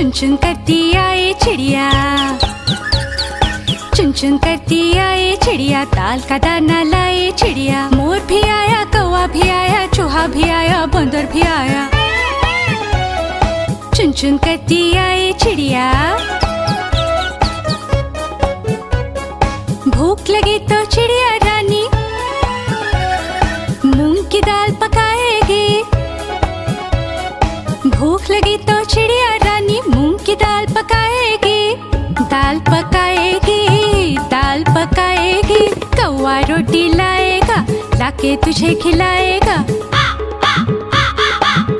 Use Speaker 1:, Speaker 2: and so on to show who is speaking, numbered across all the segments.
Speaker 1: चुन चुन करती आए चिड़िया, चुन चुन करती आए चिड़िया, दाल का दाना लाए चिड़िया। मोर भी आया, कौवा भी आया, चूहा भी आया, बंदर भी आया। चुन चुन करती आए चिड़िया। भूख लगी तो चिड़िया रानी मूंग की दाल पकाएगी। भूख लगी तो चिड़िया रानी मूंग की दाल पकाएगी। दाल पकाएगी, दाल पकाएगी। कौवा रोटी लाएगा, लाके तुझे खिलाएगा।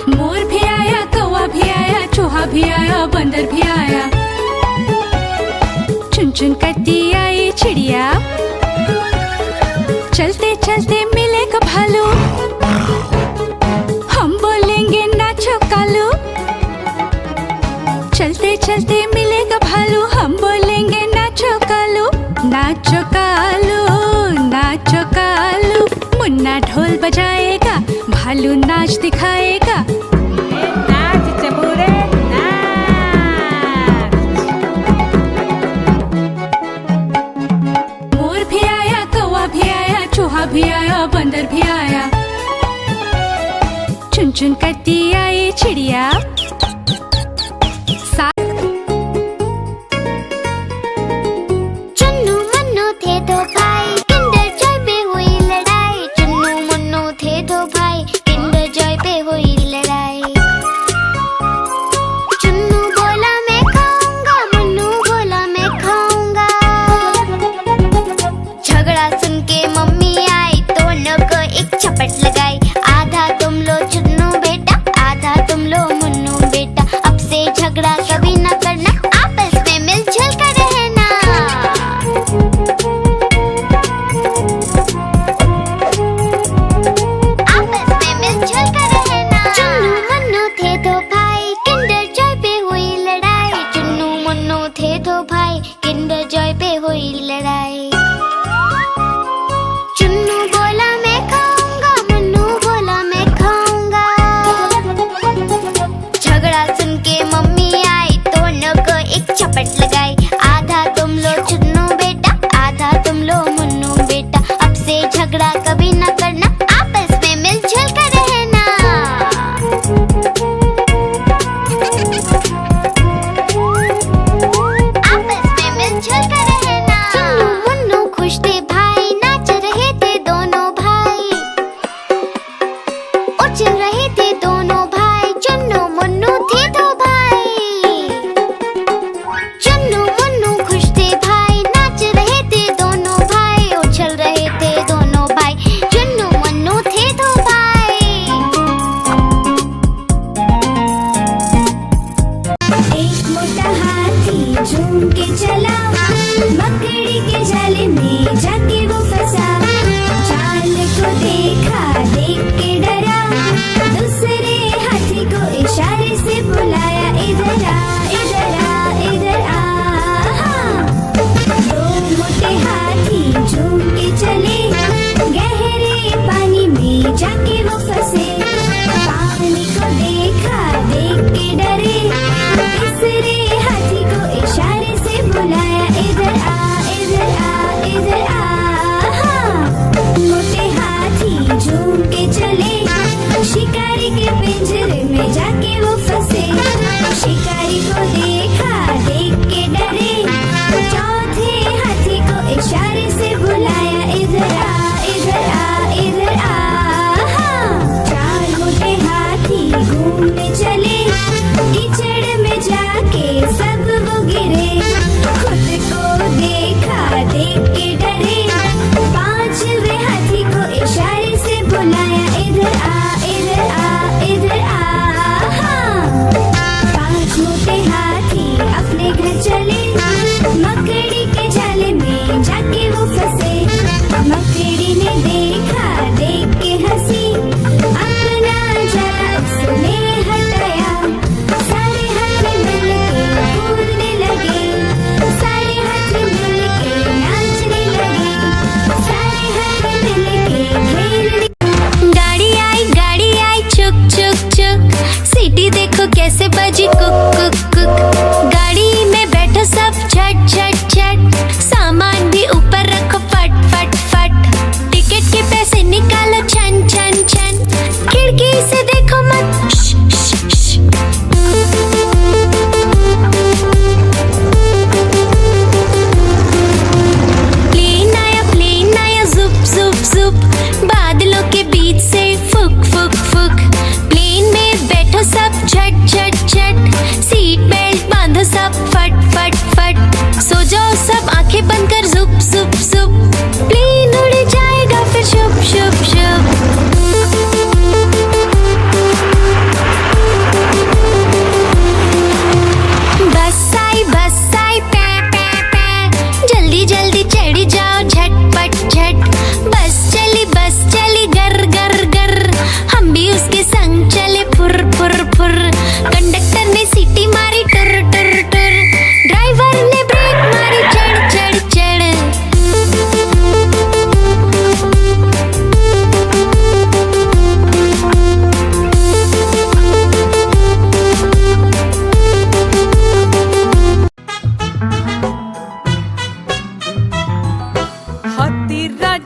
Speaker 1: मोर भी आया, कौवा भी आया, चूहा भी आया, बंदर भी आया। चुन चुन करती आई चिड़िया। चलते चलते मिलेगा भालू, हम बोलेंगे नाचो कालू। चलते चलते मिलेगा भालू, हम बोलेंगे नाचो कालू। नाचो कालू, नाचो कालू। मुन्ना ढोल बजाएगा, भालू नाच दिखाएगा।
Speaker 2: नाच चबूरे नाच।
Speaker 1: मोर भी आया, कौवा भी आया, चूहा भी आया, बंदर भी आया। चुन चुन करती आई चिड़िया।
Speaker 3: चुन्नू मुन्नू थे दो भाई, किंडर जॉय पे हुई लड़ाई। चुन्नू मुन्नू थे दो भाई, किंडर जॉय पे हुई लड़ाई। चुन्नू बोला मैं खाऊंगा, मुन्नू बोला मैं खाऊंगा। झगड़ा सुन के मम्मी आई, दोनों को एक झपट लगाई। आधा तुम लो चुन्नू बेटा, आधा तुम लो मुन्नू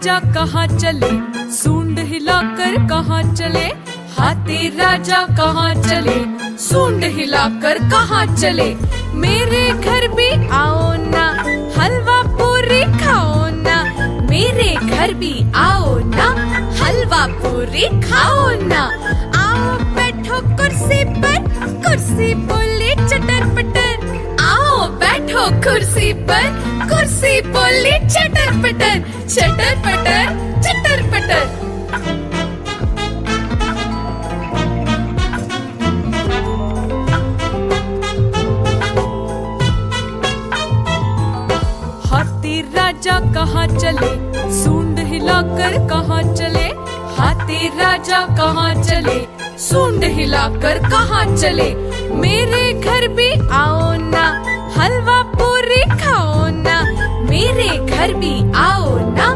Speaker 1: राजा कहाँ चले, सूंड हिलाकर कहाँ चले। हाथी राजा कहाँ चले, सूंड हिलाकर कहाँ चले। मेरे घर भी आओ ना, हलवा पूरी खाओ ना। मेरे घर भी आओ ना, हलवा पूरी खाओ ना। आओ बैठो कुर्सी पर, कुर्सी बोले चटर पटर। आओ बैठो कुर्सी पर, कुर्सी बोले चटर पटर। चटर पटर चटर पटर। हाथी राजा कहाँ चले, सूंड हिलाकर कहाँ चले। हाथी राजा कहाँ चले, सूंड हिलाकर कहाँ चले। मेरे घर भी आओ ना, हलवा पूरी खाओ ना। मेरे घर भी आओ ना,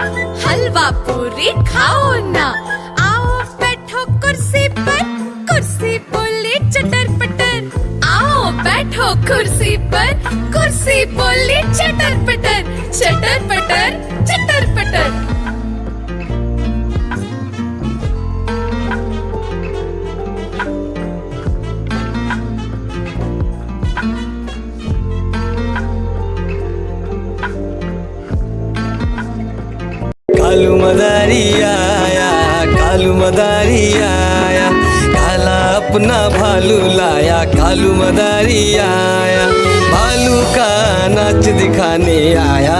Speaker 1: हलवा पूरी खाओ ना। आओ बैठो कुर्सी पर, कुर्सी बोले चटर पटर। आओ बैठो कुर्सी पर, कुर्सी बोले चटर पटर। चटर पटर चटर पटर।
Speaker 4: कालू मदारी आया, कालू मदारी आया। काला अपना भालू लाया, कालू मदारी आया। भालू का नाच दिखाने आया,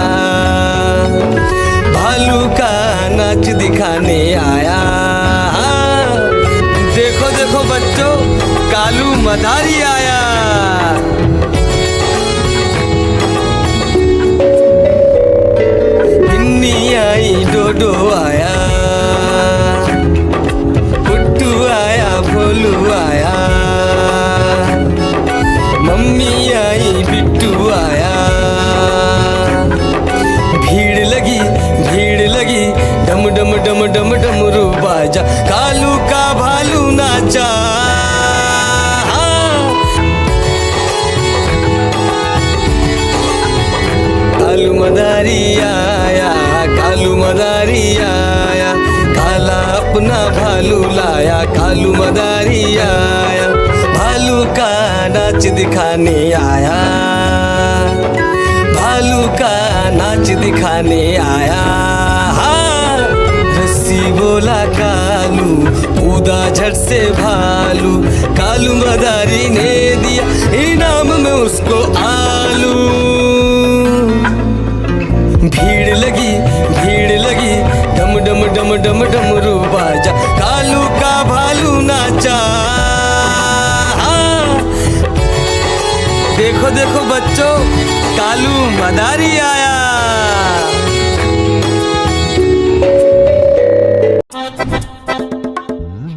Speaker 4: भालू का नाच दिखाने आया। देखो देखो बच्चों, कालू मदारी आया। बिन्नी आई, डोडो आया, पुट्टू आया, भोलू आया। मम्मी आई, बिट्टू आया। भीड़ लगी, डम डम डम डम डमरू बाजा। कालू का भालू नाचा। कालू मदारी आया, कालू मदारी आया। काला अपना भालू लाया, कालू मदारी आया। भालू का नाच दिखाने आया, भालू का नाच दिखाने आया। रस्सी बोला कालू, कूदा झट से भालू। कालू मदारी ने दिया इनाम में उसको आलू। भीड़ लगी, डम डम डम डम डमरू बाजा। कालू का भालू नाचा। देखो देखो बच्चों, कालू मदारी आया।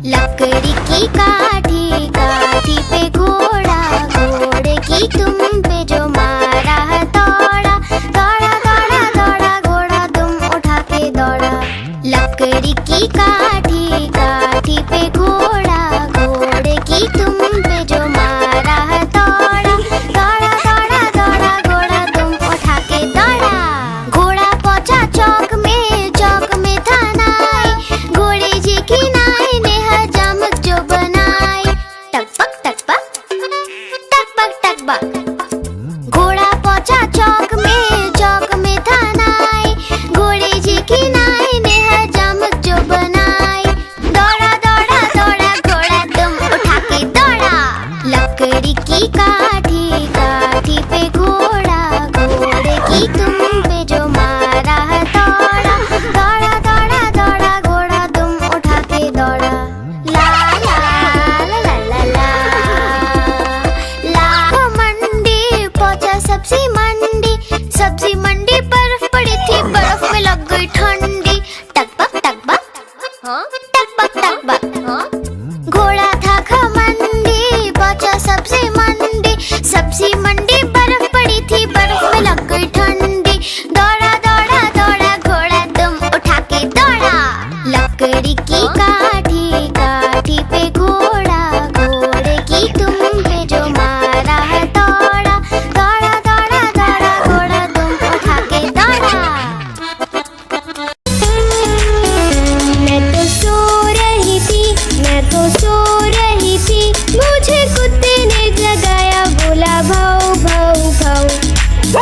Speaker 3: लकड़ी की काठी, काठी पे घोड़ा, घोड़े की तुम पे जो मारा है दौड़ा। दौड़ा दौड़ा दौड़ा घोड़ा तुम उठा के दौड़ा। लकड़ी की काठी, काठी पे घोड़ा, घोड़े की तुम पे जो मारा है दौड़ा। दौड़ा दौड़ा दौड़ा घोड़ा तुम उठा के दौड़ा। घोड़ा पहुंचा चौक में, चौक में था नाई। घोड़े जी की नाई ने हजामत जो बनाई। टकपक टकपक, टकपक टकपक। घोड़ा पहुंचा चौक में, चौक में था नाई। घोड़े जी की नाई ने हजामत जो बनाई। दौड़ा दौड़ा दौड़ा घोड़ा तुम उठा के दौड़ा। लकड़ी की काठी, काठी पे घोड़ा, घोड़े की तुम पे जो मारा है दौड़ा। दौड़ा दौड़ा दौड़ा घोड़ा तुम उठा के दौड़ा। ला ला ला ला ला ला, लाखों मन मैं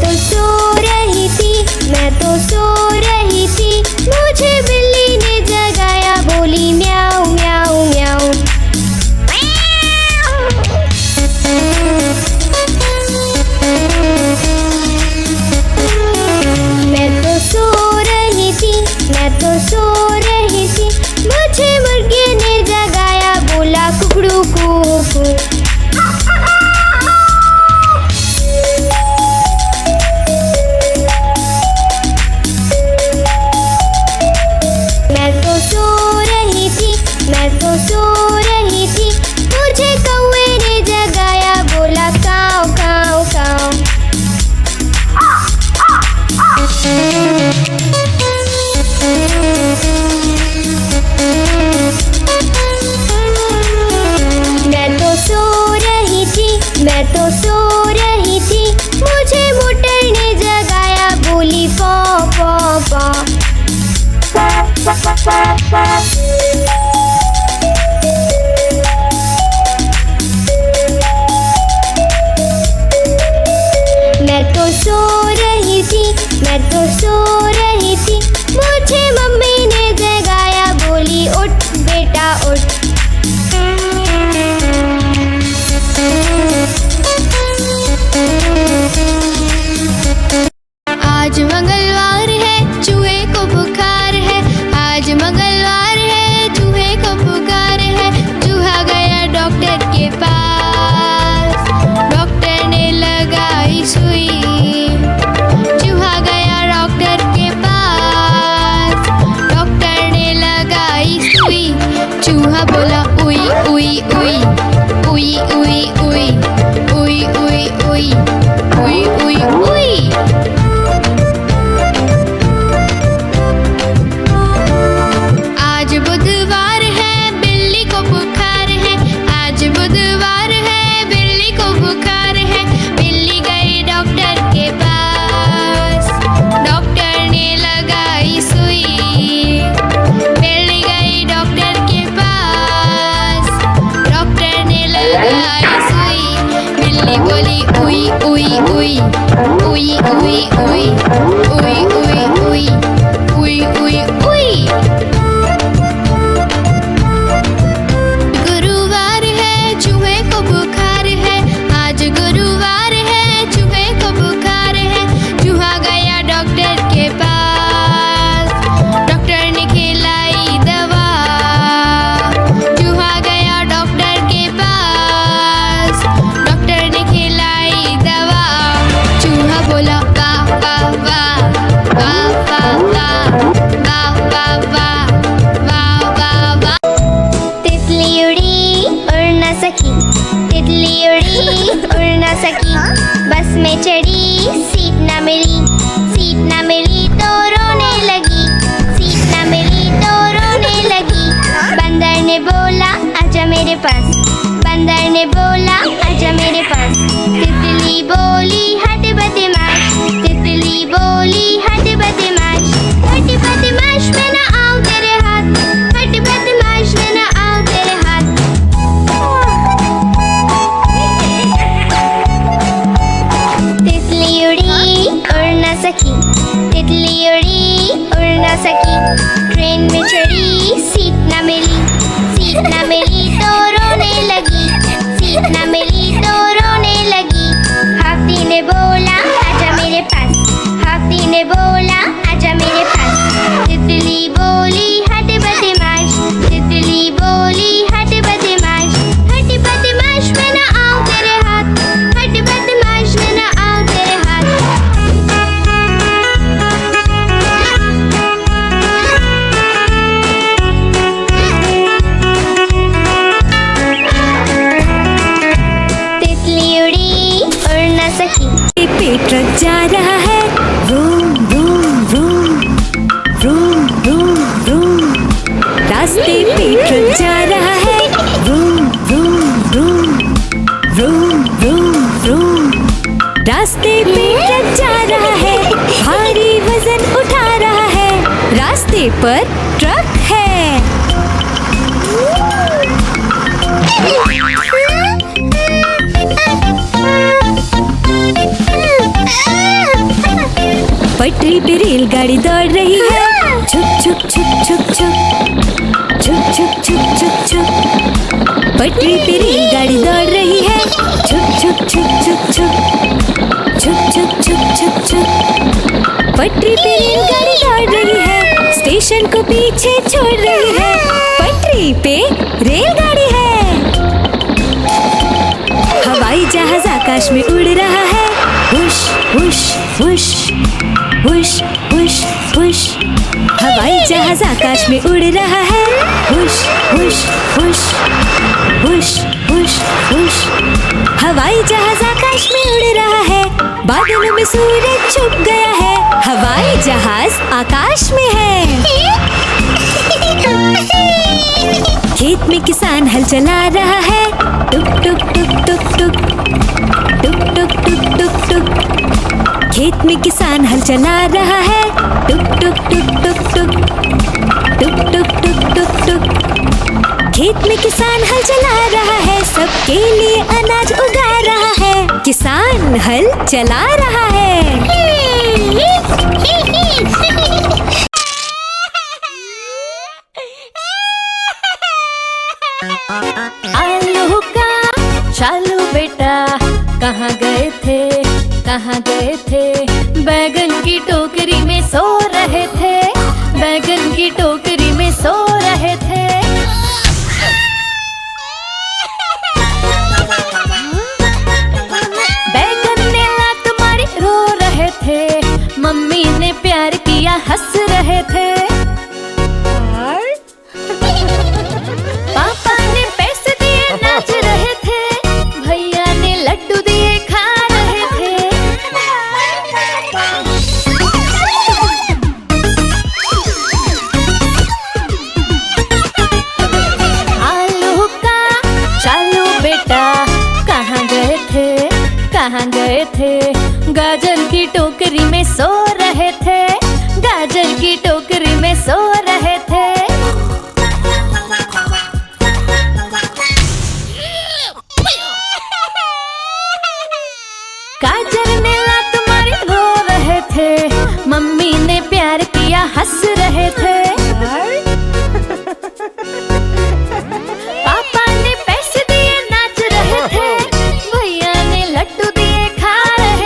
Speaker 3: तो सो रही थी, मैं तो सो रही थी, मुझे बिल्ली ने जगाया, बोली म्याऊ म्याऊ म्याऊ। मैं तो सो रही थी, मैं तो सो रही थी, मुझे मुर्गे ने जगाया, बोला कुकड़ू कुकू। मैं तो सो रही थी, मैं तो सो रही थी, मुझे कौवे ने जगाया, बोला काऊ काऊ काऊ। मैं तो सो रही थी, मैं तो सो रही थी, मुझे मोटर ने जगाया, बोली पॉ पॉ पॉ। मैं तो सो रही थी, मैं तो सो रही थी, मुझे मम्मी ने जगाया, बोली उठ बेटा उठ। आज मंगलवार है, चूहे को बुखार है, आज मंगलवार है, चूहे को बुखार है, चूहा गया डॉक्टर के पास, डॉक्टर ने लगाई सुई, चूहा गया डॉक्टर के पास, डॉक्टर ने लगाई सुई, चूहा बोला उई उई उई उई उई उई उई उई उई उई उई उई। आज बुधवार है, बिल्ली को बुखार है, आज बुधवार है, बिल्ली को बुखार है, बिल्ली गई डॉक्टर के पास, डॉक्टर ने लगाई सुई, बिल्ली गई डॉक्टर के पास, डॉक्टर ने लगाई सुई, बिल्ली बोली उई उई उई उई उई उई उई उई उई उई उई उई। गुरुवार है, चूहे को बुखार है, आज गुरुवार है, चूहे को बुखार है, चूहा गया डॉक्टर के पास, डॉक्टर ने खिलाई दवा, चूहा गया डॉक्टर के पास, डॉक्टर ने खिलाई दवा, चूहा बोला वाह वाह वाह वाह वाह वाह वाह वाह वाह वाह वाह। तितली उड़ी उड़ न सकी, तितली उड़ी उड़ न सकी, बस में चढ़ी सीट न मिली, सीट न मिली तो रोने लगी, सीट न मिली तो रोने लगी। बंदर ने बोला आजा मेरे पास, बंदर ने बोला आजा मेरे पास, तितली बोली हट बदमाश, तितली बोली हट बदमाश, हट बदमाश मैं ना आऊं तेरे हाथ, हट बदमाश मैं ना आऊं तेरे हाथ। तितली उड़ी उड़ न सकी, तितली उड़ी उड़ न सकी, ट्रेन में चढ़ी सीट न मिली, सीट न मिली तो रोने लगी, सीट न मिली तो रोने लगी। हाथी ने बोला आजा मेरे पास, हाथी ने बोला आजा मेरे पास, तितली बोली हट बदमाश, तितली बोली हट बदमाश, हट बदमाश मैं ना आऊं तेरे हाथ, हट बदमाश मैं ना आऊं तेरे हाथ। तितली उड़ी उड़ न सकी।
Speaker 1: पेट ट्रक जा रहा है, room room room room room room, रास्ते पे ट्रक जा रहा है, room room room room room room, रास्ते पे ट्रक जा रहा है, भारी वजन उठा रहा है, रास्ते पर ट्रक है। पटरी पे रेलगाड़ी दौड़ रही है, छुक छुक छुक छुक छुक, छुक छुक छुक छुक छुक। पटरी पे रेलगाड़ी दौड़ रही है, छुक छुक छुक छुक छुक, छुक छुक छुक छुक छुक। पटरी पे रेलगाड़ी दौड़ रही है, स्टेशन को पीछे छोड़ रही है। पटरी पे रेलगाड़ी है, हवाई जहाज आकाश में उड़ रहा है, हुश हुश हुश हुश हुश हुश। हवाई जहाज आकाश में उड़ रहा है, हुश हुश हुश हुश हुश हुश। हवाई जहाज आकाश में उड़ रहा है, बादलों में सूरज छुप गया है, हवाई जहाज आकाश में है। खेत में किसान हल चला रहा है, टुक टुक टुक टुक टुक, टुक टुक टुक टुक टुक। खेत में किसान हल चला रहा है, टुक टुक टुक टुक टुक, टुक टुक टुक टुक टुक। खेत में किसान हल चला रहा है, सबके लिए अनाज उगा रहा है, किसान हल चला रहा है।
Speaker 2: आलू का चालू बेटा कहाँ गए थे, कहाँ गए थे? बैगन की टोकरी में सो रहे थे, बैगन की टोकरी में सो रहे थे। बैगन ने लात मारी रो रहे थे, मम्मी ने प्यार किया हंस रहे थे। पापा ने पैसे दिए नाच रहे थे, भैया ने लड्डू दिए खा रहे थे। आलू का चालू बेटा कहाँ गए थे, कहाँ गए थे? गाजर की टोकरी में सो रहे थे, गाजर की टोकरी में सो रहे थे। गाजर ने लात मारी रो रहे थे, मम्मी ने प्यार किया हंस रहे थे। पापा ने पैसे दिए नाच रहे थे, भैया ने लड्डू दिए खा रहे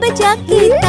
Speaker 2: तब जाके